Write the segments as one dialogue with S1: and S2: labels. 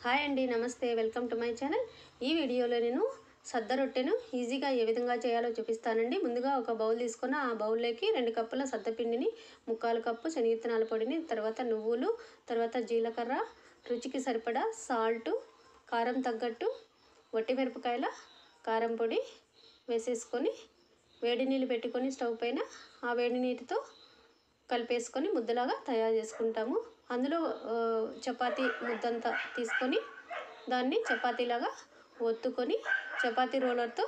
S1: Hi అండి, నమస్తే. Welcome to my channel. ఈ వీడియోలో నేను సద్ద రొట్టెను ఈజీగా ఏ విధంగా చేయాలో చూపిస్తానండి. ముందుగా ఒక బౌల్ తీసుకొని ఆ బౌల్లోకి 2 కప్పుల సద్దపిండిని, 3/4 కప్పు శనగిత్తనాల పొడిని, తర్వాత నువ్వులు, తర్వాత జీలకర్ర, రుచికి సరిపడా సాల్టు, కారం తగ్గట్టు వట్టిమిరపకాయల కారం పొడి వేసేసుకొని వేడి నీళ్ళు పెట్టుకొని స్టవ్ పైన ఆ వేడి నీటితో కలిపేసుకొని ముద్దలాగా తయారు చేసుకుంటాము. అందులో చపాతీ ముద్దంతా తీసుకొని దాన్ని చపాతీలాగా ఒత్తుకొని చపాతీ రోలర్తో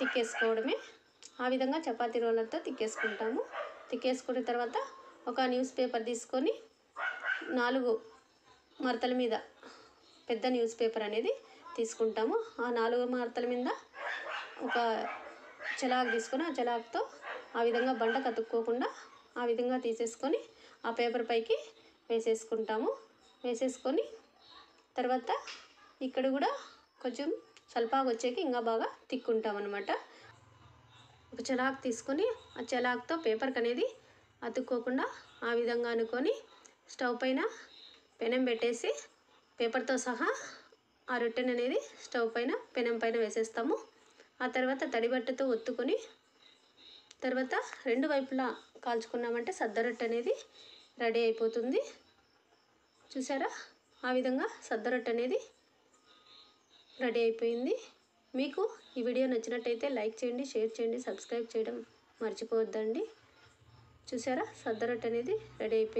S1: తిక్కేసుకోవడమే. ఆ విధంగా చపాతీ రోలర్తో తిక్కేసుకుంటాము. తిక్కేసుకున్న తర్వాత ఒక న్యూస్ పేపర్ తీసుకొని 4 మడతల మీద పెద్ద న్యూస్ పేపర్ అనేది తీసుకుంటాము. ఆ 4 మడతల మీద ఒక చలాకు తీసుకొని ఆ చలాకుతో ఆ విధంగా బండ కతుక్కోకుండా ఆ విధంగా తీసేసుకొని ఆ పేపర్ పైకి వేసేసుకుంటాము. వేసేసుకొని తర్వాత ఇక్కడ కూడా కొంచెం సల్పాగా వచ్చేకి ఇంకా బాగా తిక్కుంటాం అన్నమాట. ఒక చలాకు తీసుకొని ఆ చలాకుతో పేపర్కి అనేది అతుక్కోకుండా ఆ విధంగా అనుకొని స్టవ్ పైన పెనం పెట్టేసి పేపర్తో సహా ఆ రొట్టెని అనేది స్టవ్ పైన పెనం పైన వేసేస్తాము. ఆ తర్వాత తడిబట్టతో ఒత్తుకొని తర్వాత 2 వైపులా కాల్చుకున్నామంటే సద్ద రొట్టె అనేది రెడీ అయిపోతుంది. చూసారా, ఆ విధంగా సద్ద రొట్టె అనేది రెడీ అయిపోయింది. మీకు ఈ వీడియో నచ్చినట్టయితే లైక్ చేయండి, షేర్ చేయండి, సబ్స్క్రైబ్ చేయడం మర్చిపోవద్దండి. చూసారా, సద్ద రొట్టె అనేది రెడీ అయిపోయింది.